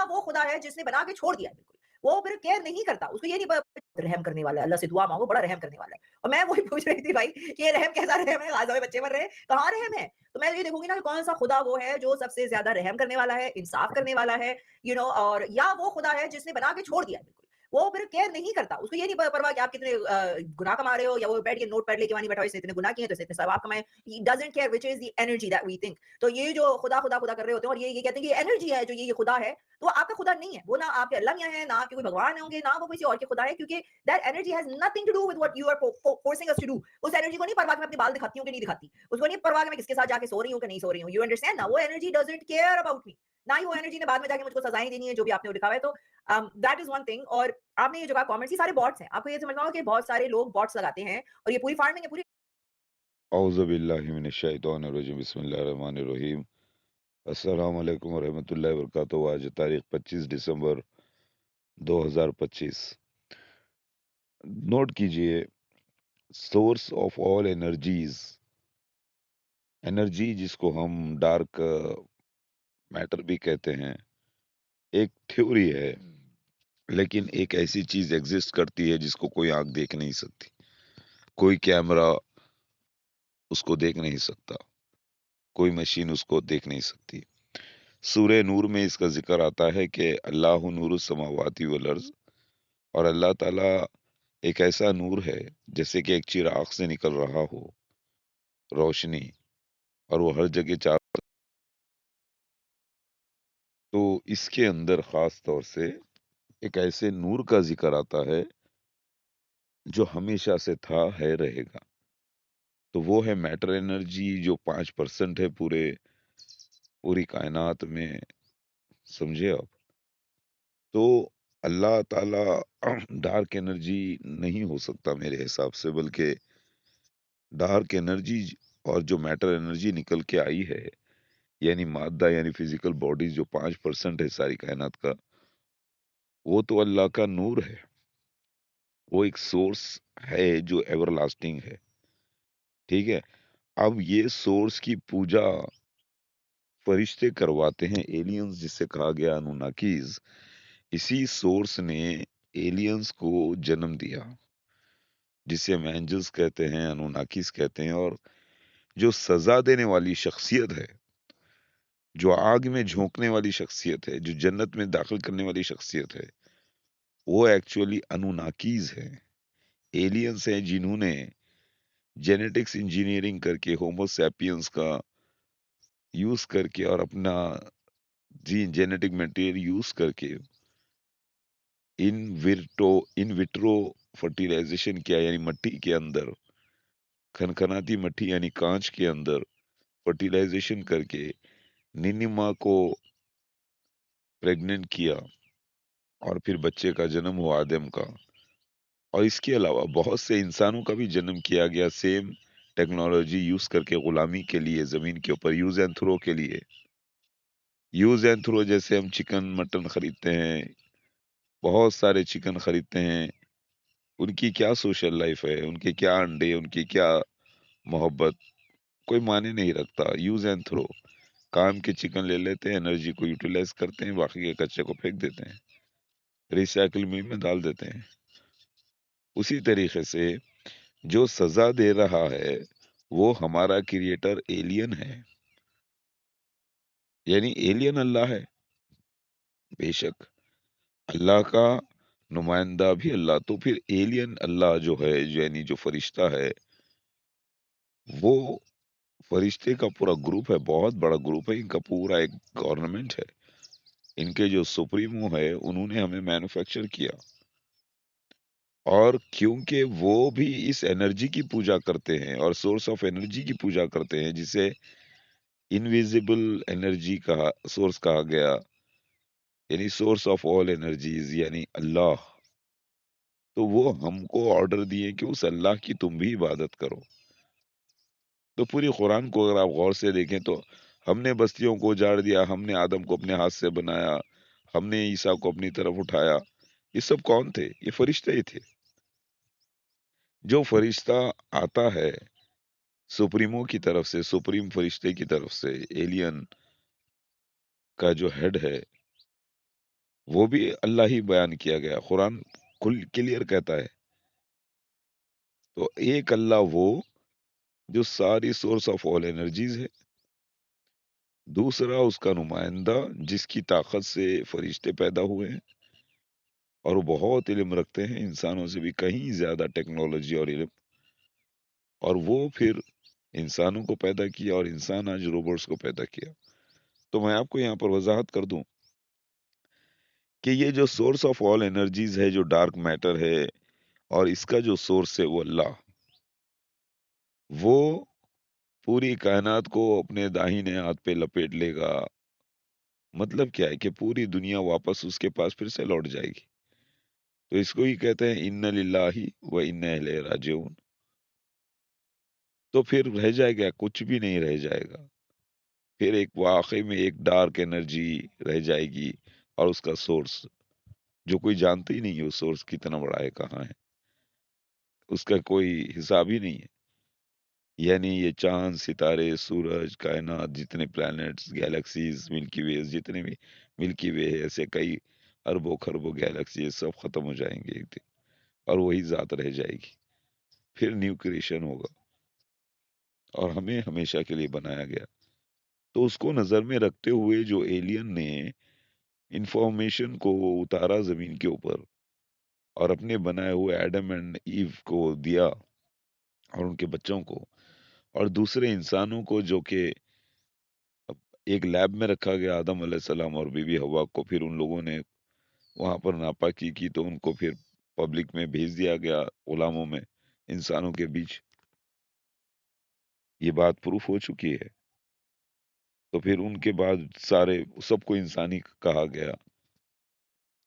وہ खुदा है जिसने बना के छोड़ दिया है बिल्कुल। वो फिर केयर नहीं करता, उसको ये नहीं रहम करने वाला है, अल्लाह से दुआ माँगो, बड़ा रहम करने वाला है। और मैं वही पूछ रही थी भाई कि ये रहम कैसा रहम है? गाज़ा में बच्चे मर रहे हैं, कहाँ रहम है? तो मैं ये देखूँगी ना कि कौन-सा खुदा वो है जो सबसे ज़्यादा रहम करने वाला है, इंसाफ करने वाला है, और या वो खुदा है जिसने बना के छोड़ दिया है बिल्कुल। वो फिर केयर नहीं करता, उसको ये नहीं परवाह कि आप कितने गुनाह कमा रहे हो, या वो बैठ के नोट पैड लेके वहाँ नहीं बैठा हो, इसने इतने गुनाह किए हैं तो इसने इतने सवाब कमाए। He doesn't care which is the energy that we think. तो ये जो खुदा, खुदा, खुदा कर रहे होते हैं और ये कहते हैं कि ये एनर्जी है जो ये खुदा है, तो वो आपका खुदा नहीं है। वो ना आपके अल्लाह मियाँ है, ना आपके कोई भगवान होंगे, ना वो किसी और के खुदा है, क्योंकि that energy has nothing to do with what you are forcing us to do. उस एनर्जी को नहीं परवाह कि मैं अपने बाल दिखाती हूँ कि नहीं दिखाती। उसको नहीं परवाह कि मैं किसके साथ जाके सो रही हूँ कि नहीं सो रही हूँ। यू अंडरस्टैंड ना? वो energy doesn't care about me. ना ही वो एनर्जी ने बाद में जाके मुझको सज़ाएँ देनी है जो भी आपने लिखा हुआ है। तो दैट इज़ वन थिंग। और आपने ये जो कहा कमेंट्स, ये सारे बॉट्स हैं। आपको ये समझना होगा कि बहुत सारे लोग बॉट्स लगाते हैं और ये पूरी फार्मिंग है, पूरी औज़ु बिल्लाहि मिनश शैतानिर रजीम बिस्मिल्लाहिर रहमानिर रहीम। अस्सलामु अलैकुम व रहमतुल्लाहि व बरकातहू। आज तारीख 25 दिसंबर 2025। नोट कीजिए, source of all energies, energy जिसको हम डार्क मैटर भी कहते हैं, एक थ्योरी है, लेकिन एक ऐसी चीज़ एग्ज़िस्ट करती है जिसको कोई आँख देख नहीं सकती। कोई कैमरा उसको देख नहीं सकता, कोई मशीन उसको देख नहीं सकती। सूरह नूर में इसका ज़िक्र आता है कि अल्लाहु नूरुस समावाति वल अर्ज़, और अल्लाह ताला एक ऐसा नूर है जैसे कि एक चिराग से निकल रहा हो रोशनी, और वो हर जगह तो इसके अंदर ख़ास तौर से एक ऐसे नूर का ज़िक्र आता है जो हमेशा से था, है, रहेगा। तो वो है मैटर एनर्जी, जो 5% है पूरी कायनात में, समझे आप? तो अल्लाह ताला डार्क एनर्जी नहीं हो सकता मेरे हिसाब से, बल्कि डार्क एनर्जी और जो मैटर एनर्जी निकल के आई है, यानी मादा यानी फिजिकल बॉडीज जो 5% है सारी कायनात का, वो तो अल्लाह का नूर है। वो एक सोर्स है जो एवरलास्टिंग है। ठीक है। अब ये सोर्स की पूजा फरिश्ते करवाते हैं, एलियंस जिसे कहा गया अनुनाकीज। इसी सोर्स ने एलियंस को जन्म दिया, जिसे हम एंजल्स कहते हैं, अनुनाकीस कहते हैं। और जो सजा देने वाली शख्सियत है, जो आग में झोंकने वाली शख्सियत है, जो जन्नत में दाखिल करने वाली शख्सियत है, वो एक्चुअली अनुनाकीज है, एलियंस हैं, जिन्होंने जेनेटिक्स इंजीनियरिंग करके होमो सैपियंस का यूज करके और अपना जी जेनेटिक मटेरियल यूज करके इन इन विट्रो फर्टिलाइजेशन किया, यानी मट्टी के अंदर, खनखनाती मट्टी यानी कांच के अंदर फर्टिलाइजेशन करके निनिमा को प्रेग्नेंट किया, और फिर बच्चे का जन्म हुआ आदम का। और इसके अलावा बहुत से इंसानों का भी जन्म किया गया, सेम टेक्नोलॉजी यूज करके, गुलामी के लिए, जमीन के ऊपर यूज एंड थ्रो के लिए। यूज एंड थ्रो जैसे हम चिकन मटन खरीदते हैं, बहुत सारे चिकन खरीदते हैं, उनकी क्या सोशल लाइफ है, उनके क्या अंडे, उनकी क्या मोहब्बत, कोई मायने नहीं रखता। यूज एंड थ्रो, काम के चिकन ले लेते हैं, एनर्जी को यूटिलाइज करते हैं, बाकी के कच्चे को फेंक देते हैं, रिसाइकिल मिल में डाल देते हैं। उसी तरीके से जो सजा दे रहा है वो हमारा क्रिएटर एलियन है, यानी एलियन अल्लाह है। बेशक अल्लाह का नुमाइंदा भी अल्लाह, तो फिर एलियन अल्लाह जो है, जो यानी जो फरिश्ता है, वो फरिश्ते का पूरा ग्रुप है, बहुत बड़ा ग्रुप है, इनका पूरा एक गवर्नमेंट है। इनके जो सुप्रीमो है, उन्होंने हमें मैन्युफैक्चर किया, और क्योंकि वो भी इस एनर्जी की पूजा करते हैं और सोर्स ऑफ एनर्जी की पूजा करते हैं, जिसे इनविजिबल एनर्जी का सोर्स कहा गया, यानी सोर्स ऑफ ऑल एनर्जीज यानी अल्लाह। तो वो हमको ऑर्डर दिए कि उस अल्लाह की तुम भी इबादत करो। तो पूरी कुरान को अगर आप गौर से देखें तो हमने बस्तियों को उजाड़ दिया, हमने आदम को अपने हाथ से बनाया, हमने ईसा को अपनी तरफ उठाया। ये सब कौन थे? ये फरिश्ते ही थे। जो फरिश्ता आता है सुप्रीमो की तरफ से, सुप्रीम फरिश्ते की तरफ से, एलियन का जो हेड है, وہ بھی اللہ ہی بیان کیا گیا، قرآن کلیئر کہتا ہے۔ تو ایک اللہ وہ جو ساری سورس آف آل انرجیز ہے، دوسرا اس کا نمائندہ جس کی طاقت سے فرشتے پیدا ہوئے ہیں اور وہ بہت علم رکھتے ہیں، انسانوں سے بھی کہیں زیادہ ٹیکنالوجی اور علم، اور وہ پھر انسانوں کو پیدا کیا اور انسان آج روبوٹس کو پیدا کیا۔ تو میں آپ کو یہاں پر وضاحت کر دوں کہ یہ جو سورس آف آل انرجیز ہے، جو ڈارک میٹر ہے، اور اس کا جو سورس ہے وہ اللہ، وہ پوری کائنات کو اپنے داہنے ہاتھ پہ لپیٹ لے گا۔ مطلب کیا ہے کہ پوری دنیا واپس اس کے پاس پھر سے لوٹ جائے گی۔ تو اس کو ہی کہتے ہیں ان للہ و انا الیہ راجعون۔ تو پھر رہ جائے گا، کچھ بھی نہیں رہ جائے گا، پھر ایک واقعی میں ایک ڈارک انرجی رہ جائے گی، اور اس کا سورس جو کوئی جانتا ہی نہیں ہے، وہ سورس کتنا بڑا ہے، کہاں ہے، اس کا کوئی حساب ہی نہیں ہے۔ یعنی یہ چاند، ستارے، سورج، کائنات، جتنے پلانٹس، گیلیکسیز، ملکی ویز، جتنے بھی ملکی وے ہے، ایسے کئی اربوں خربوں گیلیکسی، سب ختم ہو جائیں گے ایک دن، اور وہی ذات رہ جائے گی، پھر نیو کریشن ہوگا، اور ہمیں ہمیشہ کے لیے بنایا گیا۔ تو اس کو نظر میں رکھتے ہوئے جو ایلین نے انفارمیشن کو اتارا زمین کے اوپر، اور اپنے بنائے ہوئے ایڈم اینڈ ایو کو دیا، اور ان کے بچوں کو، اور دوسرے انسانوں کو، جو کہ ایک لیب میں رکھا گیا، آدم علیہ السلام اور بی بی حوا کو، پھر ان لوگوں نے وہاں پر ناپاکی کی، تو ان کو پھر پبلک میں بھیج دیا گیا، غلاموں میں، انسانوں کے بیچ۔ یہ بات پروف ہو چکی ہے۔ تو پھر ان کے بعد سارے سب کو انسانی کہا گیا،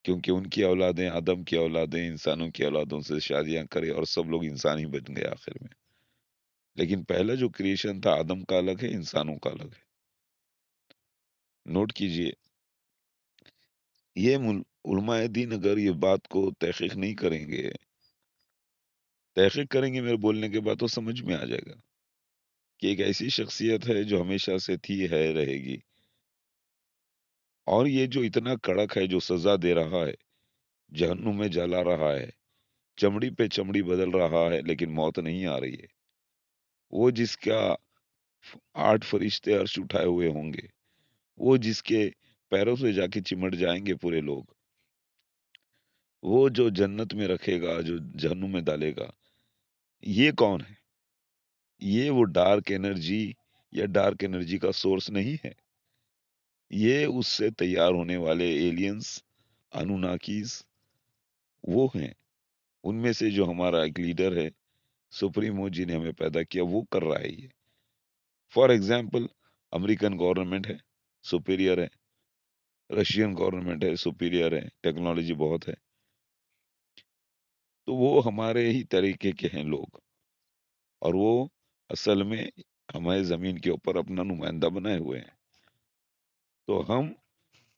کیونکہ ان کی اولادیں، آدم کی اولادیں انسانوں کی اولادوں سے شادیاں کرے، اور سب لوگ انسان ہی بن گئے آخر میں۔ لیکن پہلا جو کریشن تھا، آدم کا الگ ہے، انسانوں کا الگ ہے۔ نوٹ کیجئے، یہ علماء دین اگر یہ بات کو تحقیق نہیں کریں گے، تحقیق کریں گے میرے بولنے کے بعد، تو سمجھ میں آ جائے گا کہ ایک ایسی شخصیت ہے جو ہمیشہ سے تھی، ہے، رہے گی، اور یہ جو اتنا کڑک ہے، جو سزا دے رہا ہے، جہنم میں جلا رہا ہے، چمڑی پہ چمڑی بدل رہا ہے، لیکن موت نہیں آ رہی ہے، وہ جس کا 8 فرشتے عرش اٹھائے ہوئے ہوں گے، وہ جس کے پیروں سے جا کے چمٹ جائیں گے پورے لوگ، وہ جو جنت میں رکھے گا، جو جہنم میں ڈالے گا، یہ کون ہے؟ یہ وہ ڈارک انرجی یا ڈارک انرجی کا سورس نہیں ہے، یہ اس سے تیار ہونے والے ایلینز، انوناکیز، وہ ہیں۔ ان میں سے جو ہمارا ایک لیڈر ہے، سپریمو، جنہیں ہمیں پیدا کیا، وہ کر رہا ہے یہ۔ فار ایگزامپل، امریکن گورنمنٹ ہے، سپیریئر ہے، رشین گورنمنٹ ہے، سپیریئر ہے، ٹیکنالوجی بہت ہے، تو وہ ہمارے ہی طریقے کے ہیں لوگ، اور وہ اصل میں ہمارے زمین کے اوپر اپنا نمائندہ بنائے ہوئے ہیں۔ تو ہم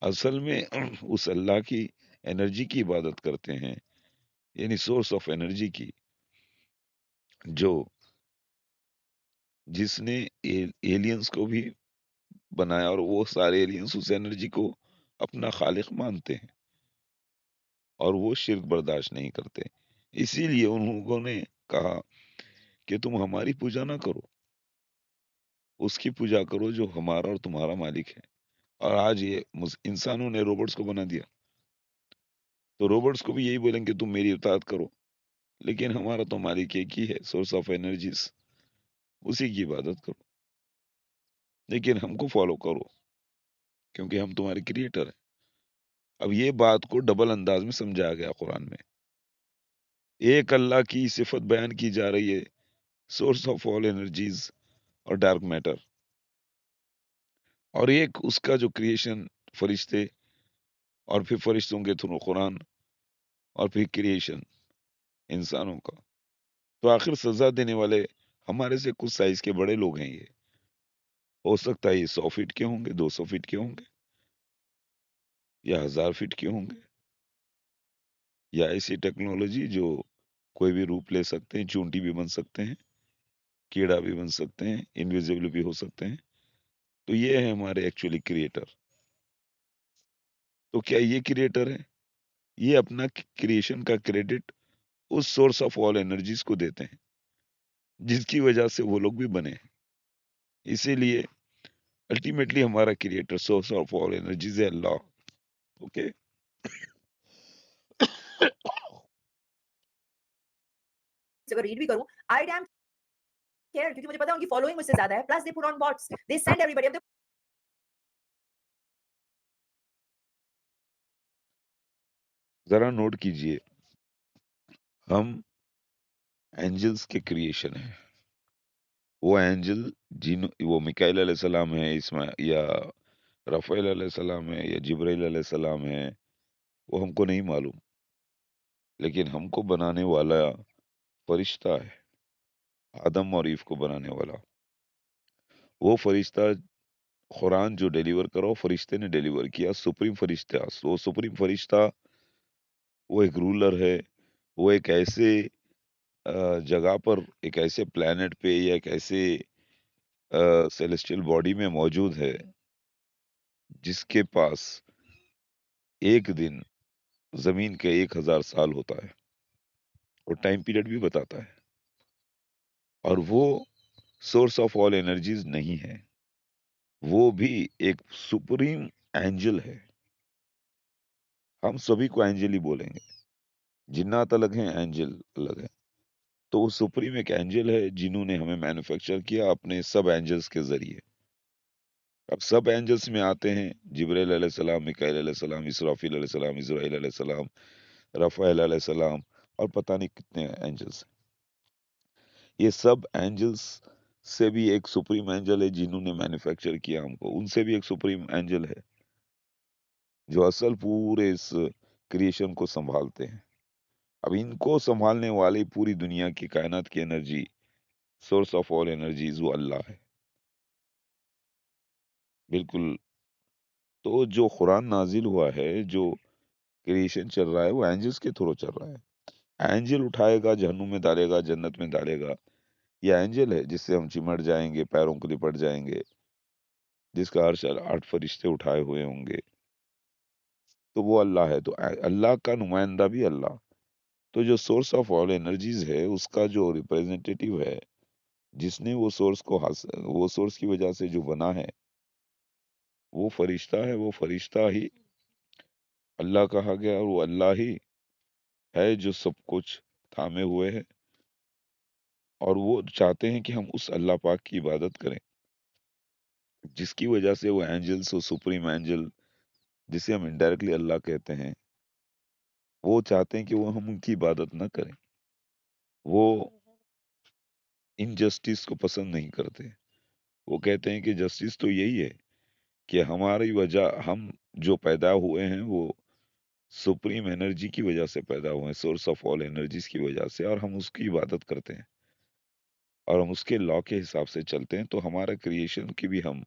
اصل میں اس اللہ کی انرجی کی عبادت کرتے ہیں، یعنی سورس آف انرجی کی، جو جس نے ایلینز کو بھی بنایا، اور وہ سارے ایلینز اس انرجی کو اپنا خالق مانتے ہیں، اور وہ شرک برداشت نہیں کرتے۔ اسی لیے ان لوگوں نے کہا کہ تم ہماری پوجا نہ کرو، اس کی پوجا کرو جو ہمارا اور تمہارا مالک ہے۔ اور آج یہ انسانوں نے روبوٹس کو بنا دیا، تو روبوٹس کو بھی یہی بولیں کہ تم میری اطاعت کرو، لیکن ہمارا تو مالک ایک ہی ہے، سورس آف انرجیز، اسی کی عبادت کرو، لیکن ہم کو فالو کرو، کیونکہ ہم تمہارے کریٹر ہیں۔ اب یہ بات کو ڈبل انداز میں سمجھایا گیا قرآن میں۔ ایک اللہ کی صفت بیان کی جا رہی ہے، سورس آف آل انرجیز اور ڈارک میٹر، اور ایک اس کا جو کریشن، فرشتے، اور پھر فرشتوں کے تھرو قرآن، اور پھر کریشن انسانوں کا۔ تو آخر سزا دینے والے ہمارے سے کچھ سائز کے بڑے لوگ ہیں۔ یہ ہو سکتا ہے یہ 100 فٹ کے ہوں گے، 200 فٹ کے ہوں گے، یا 1000 فٹ کے ہوں گے، یا ایسی ٹیکنالوجی جو کوئی بھی روپ لے سکتے ہیں، چونٹی بھی بن سکتے ہیں، کیڑا بھی بن سکتے ہیں، انویزیبل بھی ہو سکتے ہیں۔ تو یہ ہے ہمارے ایکچولی کریٹر۔ तो क्या ये क्रिएटर है? ये अपना क्रिएशन का क्रेडिट उस सोर्स ऑफ ऑल एनर्जीज को देते हैं जिसकी वजह से वो लोग भी बने हैं। इसीलिए अल्टीमेटली हमारा creator source of all energies है अल्लाह। ओके। अगर रीड भी करूँ, आई डैम केयर, क्योंकि मुझे पता है उनकी फॉलोइंग मुझसे ज़्यादा है, plus they put on bots, they send everybody. अब जरा नोट कीजिए, हम एंजल्स के क्रिएशन है। वो एंजल जिन वो मिकाइल अलैहिस्सलाम है, इसमें या रफ़ाइल अलैहिस्सलाम है या जिब्राइल अलैहिस्सलाम है, वो हमको नहीं मालूम, लेकिन हमको बनाने वाला फरिश्ता है, आदम और ईव को बनाने वाला। वो फरिश्ता कुरान जो डिलीवर करा वो फरिश्ते ने डिलीवर किया, सुप्रीम फरिश्ता। वो सुप्रीम फरिश्ता वो एक रूलर है, वो एक ऐसे जगह पर, एक ऐसे प्लेनेट पे या एक ऐसे सेलेस्टियल बॉडी में मौजूद है जिसके पास एक दिन जमीन के 1000 साल होता है, और टाइम पीरियड भी बताता है। और वो सोर्स ऑफ ऑल एनर्जीज नहीं है, वो भी एक सुप्रीम एंजल है। हम सभी को एंजल ही बोलेंगे, जिन्नात अलग हैं, एंजल अलग है। तो वो सुप्रीम एक एंजल है जिन्होंने हमें मैन्युफैक्चर किया अपने सब एंजल्स के जरिए। अब सब एंजल्स में आते हैं जिब्राइल अलैहिस्सलाम, मिकाईल अलैहिस्सलाम, इसराफील अलैहिस्सलाम, इज़राइल अलैहिस्सलाम, रफ़ाएल अलैहिस्सलाम, और पता नहीं कितने एंजल्स। ये सब एंजल्स से भी एक सुप्रीम एंजल है जिन्होंने मैन्युफैक्चर किया हमको, उनसे भी एक सुप्रीम एंजल है जो असल पूरे इस क्रिएशन को संभालते हैं। अब इनको संभालने वाली पूरी दुनिया की कायनात की energy, source of all energies, वो अल्लाह है। बिल्कुल। तो जो कुरान नाजिल हुआ है, जो क्रिएशन चल रहा है, वो एंजल्स के थ्रू चल रहा है। एंजल उठाएगा, जहन्नुम में डालेगा, जन्नत में डालेगा। ये एंजल है जिससे हम चिमट जाएंगे, पैरों को लिपट जाएंगे, जिसका अर्श 8 फरिश्ते उठाए हुए होंगे। तो वो अल्लाह है। तो अल्लाह का नुमाइंदा भी अल्लाह। तो जो सोर्स ऑफ ऑल एनर्जीज है, उसका जो रिप्रेजेंटेटिव है, जिसने वो सोर्स को हासिल, वो सोर्स की वजह से जो बना है, वो फरिश्ता है। वो फरिश्ता ही अल्लाह कहा गया, और वो अल्लाह ही है जो सब कुछ थामे हुए है। और वो चाहते हैं कि हम उस अल्लाह पाक की इबादत करें, जिसकी वजह से वो एंजल्स, वो सुप्रीम एंजल जिसे हम इनडायरेक्टली अल्लाह कहते हैं, वो चाहते हैं कि वो हम उनकी इबादत ना करें। वो इनजस्टिस को पसंद नहीं करते। वो कहते हैं कि जस्टिस तो यही है कि हमारी वजह, हम जो पैदा हुए हैं वो सुप्रीम एनर्जी की वजह से पैदा हुए हैं, सोर्स ऑफ ऑल एनर्जीज की वजह से, और हम उसकी इबादत करते हैं और हम उसके लॉ के हिसाब से चलते हैं। तो हमारा क्रिएशन की भी हम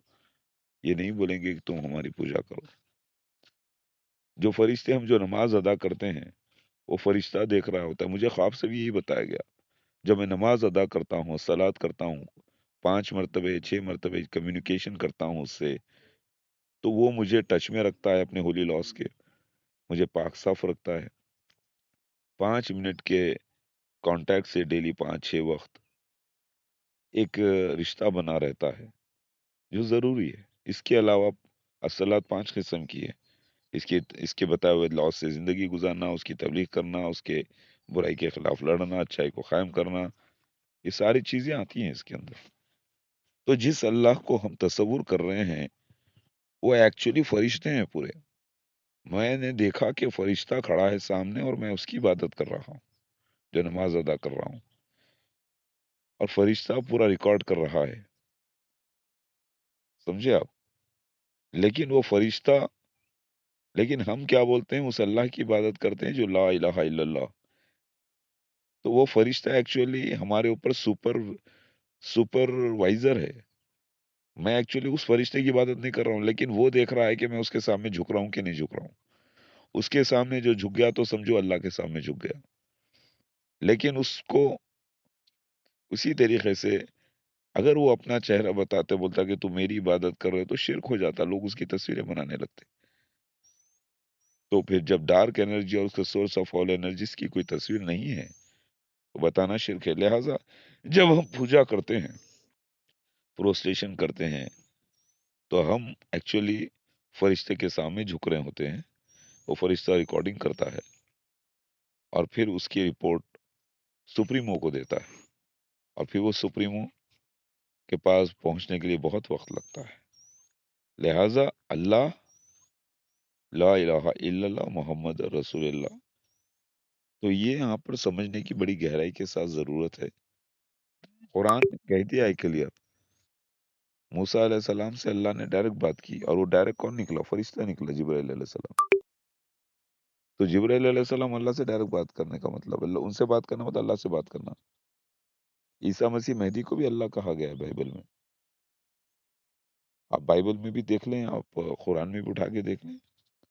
ये नहीं बोलेंगे कि तुम हमारी पूजा करो। जो फरिश्ते, हम जो नमाज अदा करते हैं, वो फरिश्ता देख रहा होता है। मुझे ख्वाब से भी यही बताया गया, जब मैं नमाज अदा करता हूँ, सलात करता हूँ, 5 मरतबे 6 मरतबे कम्युनिकेशन करता हूँ उससे, तो वो मुझे टच में रखता है अपने होली लॉस के, मुझे पाक साफ रखता है। 5 मिनट के कांटेक्ट से डेली 5-6 वक्त एक रिश्ता बना रहता है, जो ज़रूरी है। इसके अलावा अस्सलात 5 किस्म की है। इसके इसके बताए हुए लॉ से ज़िंदगी गुज़ारना, उसकी तबलीग करना, उसके बुराई के खिलाफ लड़ना, अच्छाई को कायम करना, ये सारी चीज़ें आती हैं इसके अंदर। तो जिस अल्लाह को हम तसव्वुर कर रहे हैं, वो एक्चुअली फरिश्ते हैं पूरे। मैंने देखा कि फरिश्ता खड़ा है सामने और मैं उसकी इबादत कर रहा हूँ, जो नमाज़ अदा कर रहा हूँ, और फरिश्ता पूरा रिकॉर्ड कर रहा है। समझे आप? लेकिन वो फरिश्ता, लेकिन हम क्या बोलते हैं, उस अल्लाह की इबादत करते हैं जो ला इलाहा इल्लल्लाह। तो वो फरिश्ता एक्चुअली हमारे ऊपर सुपरवाइज़र है। मैं एक्चुअली उस फरिश्ते की इबादत नहीं कर रहा हूँ, लेकिन वो देख रहा है कि मैं उसके सामने झुक रहा हूँ कि नहीं झुक रहा हूँ। उसके सामने जो झुक गया तो समझो अल्लाह के सामने झुक गया। लेकिन उसको उसी तरीके से अगर वो अपना चेहरा बताते, बोलता कि तुम मेरी इबादत कर रहे हो, तो शिर्क हो जाता, लोग उसकी तस्वीरें बनाने लगते। تو پھر جب ڈارک انرجی اور اس کا سورس آف آل انرجیز کی کوئی تصویر نہیں ہے تو بتانا شرک ہے. لہٰذا جب ہم پوجا کرتے ہیں، پروسٹیشن کرتے ہیں، تو ہم ایکچولی فرشتے کے سامنے جھک رہے ہوتے ہیں. وہ فرشتہ ریکارڈنگ کرتا ہے اور پھر اس کی رپورٹ سپریمو کو دیتا ہے، اور پھر وہ سپریمو کے پاس پہنچنے کے لیے بہت وقت لگتا ہے. لہٰذا اللہ، لا الہ الا اللہ محمد رسول اللہ، تو یہ یہاں پر سمجھنے کی بڑی گہرائی کے ساتھ ضرورت ہے. قرآن نے کہہ دیا ہے کلیئر. موسیٰ علیہ السلام سے اللہ نے ڈائریکٹ بات کی، اور وہ ڈائریکٹ کون نکلا؟ فرشتہ نکلا، جبرائیل علیہ السلام. تو جبرائیل علیہ السلام اللہ سے ڈائریکٹ بات کرنے کا مطلب، اللہ ان سے بات کرنا مطلب اللہ سے بات کرنا. عیسیٰ مسیح مہدی کو بھی اللہ کہا گیا ہے بائبل میں. آپ بائبل میں بھی دیکھ لیں، آپ قرآن میں بھی اٹھا کے دیکھ لیں،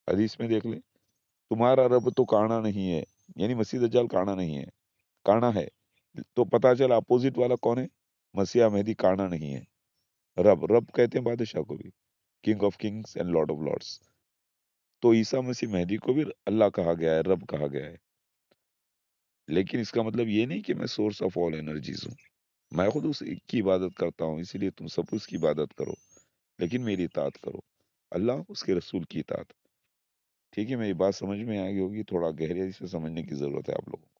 حدیث میں دیکھ لیں. تمہارا رب تو کانا نہیں ہے، یعنی مسیح دجال کانا نہیں ہے، کانا ہے. تو پتا چلا اپوزٹ والا کون ہے؟ مسیح مہدی کانا نہیں ہے. رب کہتے ہیں بادشاہ کو بھی، king of kings and lord of lords. تو عیسیٰ مسیح مہدی کو بھی اللہ کہا گیا ہے، رب کہا گیا ہے. لیکن اس کا مطلب یہ نہیں کہ میں سورس آف آل انرجیز ہوں. میں خود اس کی عبادت کرتا ہوں، اسی لیے تم سب اس کی عبادت کرو، لیکن میری اطاعت کرو. اللہ، اس کے رسول کی اطاعت. ٹھیک ہے، میری بات سمجھ میں آ گئی ہوگی. تھوڑا گہرائی سے سمجھنے کی ضرورت ہے آپ لوگوں کو.